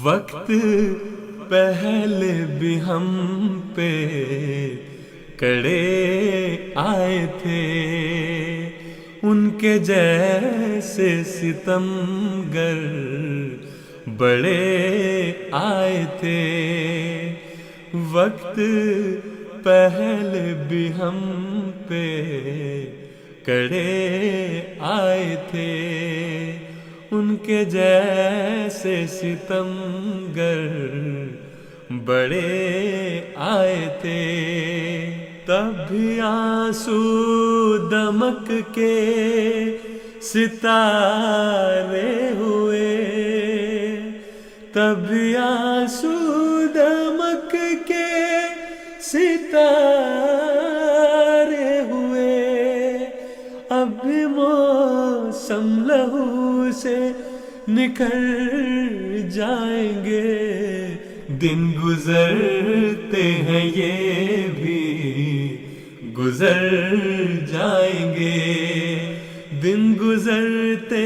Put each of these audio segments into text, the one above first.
وقت پہلے بھی ہم پہ کڑے آئے تھے، ان کے جیسے ستمگر بڑے آئے تھے۔ وقت پہلے بھی ہم پہ کڑے آئے تھے، ان کے جیسے ستمگر بڑے آئے تھے۔ تب بھی آنسو دمک کے ستارے ہوئے، تب بھی آنسو دمک کے ستارے ہوئے۔ اب بھی موسم لہو سے نکل جائیں گے، دن گزرتے ہیں یہ بھی گزر جائیں گے، دن گزرتے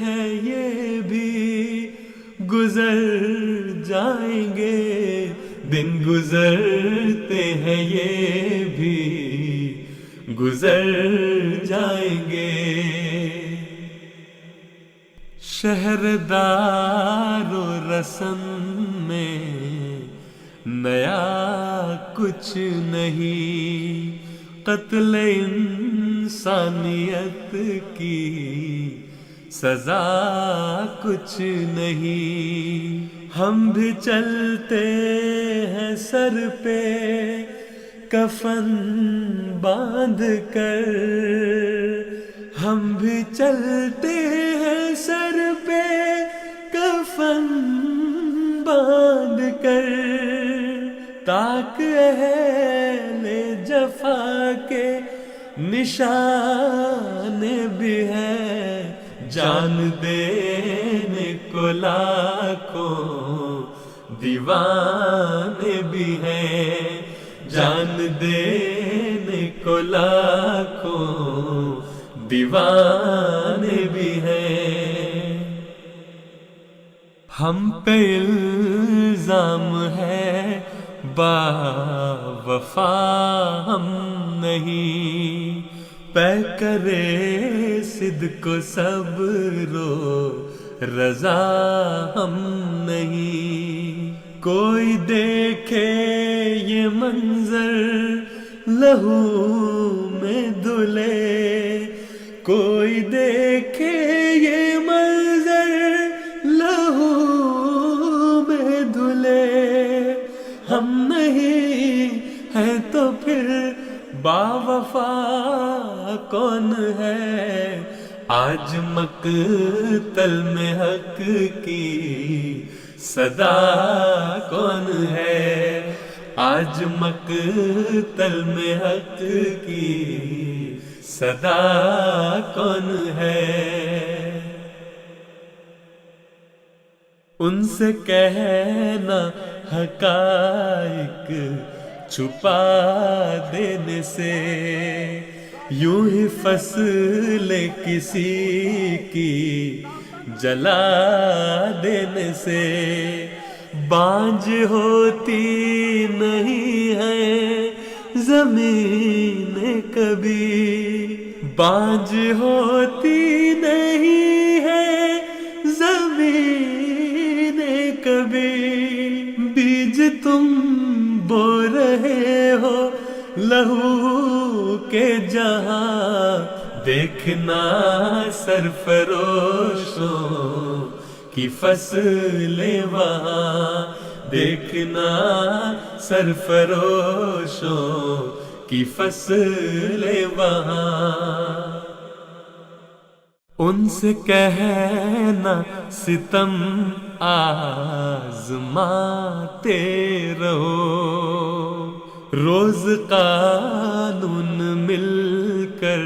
ہیں یہ بھی گزر جائیں گے، دن گزرتے ہیں یہ بھی گزر جائیں گے۔ شہردار و رسم میں نیا کچھ نہیں، قتل انسانیت کی سزا کچھ نہیں۔ ہم بھی چلتے ہیں سر پہ کفن باندھ کر، ہم بھی چلتے ہیں سر پہ کفن باندھ کر، تاک اہل جفا کے نشان بھی ہے، جان دینے کو لاکھوں دیوانے بھی ہیں، جان دینے کو لاکھوں دیوانے بھی ہیں۔ ہم پہ الزام ہے با وفا ہم نہیں، پے کرے صدق و صبر و رضا ہم نہیں۔ کوئی دیکھے یہ منظر لہو میں دھلے، کوئی دیکھے یہ منظر لہو میں دھلے، ہم نہیں ہیں تو پھر با وفا کون ہے؟ آج مقتل میں حق کی صدا کون ہے؟ آج مقتل میں حق کی صدا کون ہے؟ ان سے کہنا حقائق چھپا دینے سے، یوں ہی فصل کسی کی جلا دینے سے، بانجھ ہوتی نہیں ہے زمین کبھی، بانجھ ہوتی نہیں ہے زمین کبھی، بیج تم بو رہے ہو لہو کے جہاں، دیکھنا سرفروشوں کی فصلیں وہاں، دیکھنا سرفروشوں کی فصلیں وہاں۔ ان سے کہنا ستم آزماتے رہو، روز قانون مل کر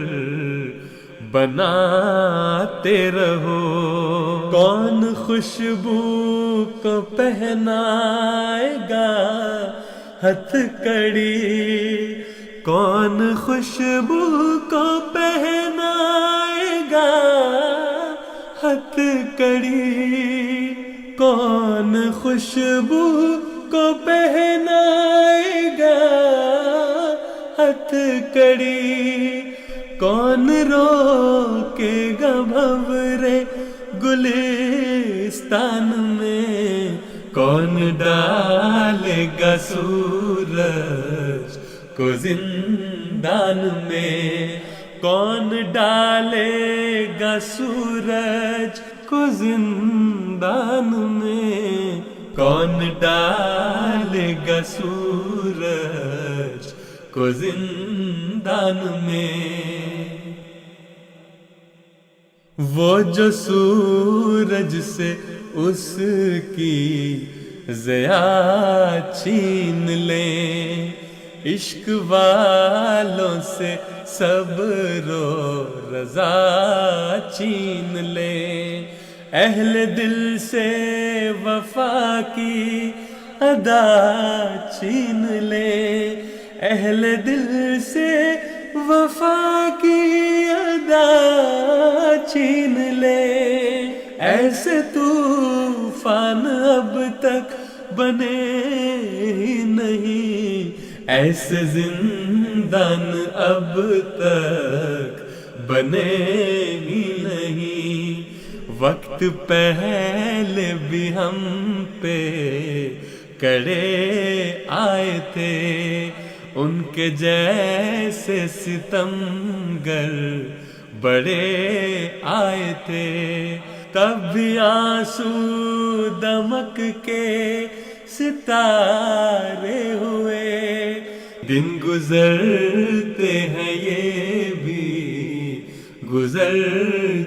بناتے رہو۔ کون خوشبو کو پہنائے گا ہتھ کڑی، کون خوشبو کو پہنائے گا ہتھ کڑی، کون خوشبو کو پہنائے گا ہتھ کڑی، کون روکے گا بھنورے گلستان میں، کون ڈالے گا سورج کو زندان میں، کون ڈالے گا سورج کو زندان میں، کون ڈالے گا سورج کو زندان میں۔ وہ جو سورج سے اس کی ضیاء چھین لیں، عشق والوں سے صبر و رضا چھین لیں، اہل دل سے وفا کی ادا چھین لیں، اہل دل سے وفا کی ادا چھین لیں، ایسے طوفان اب تک بنے ہی نہیں، ایسے زندان اب تک بنے ہی نہیں، وقت پہلے بھی ہم پہ کڑے آئے تھے، ان کے جیسے ستمگر بڑے آئے تھے، تب بھی آنسو دمک کے ستارے ہوئے، دن گزرتے ہیں یہ بھی گزر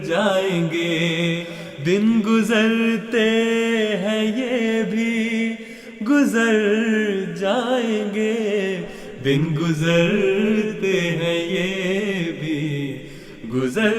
جائیں گے، دن گزرتے ہیں یہ بھی گزر جائیں گے، دن گزرتے ہیں یہ بھی گزر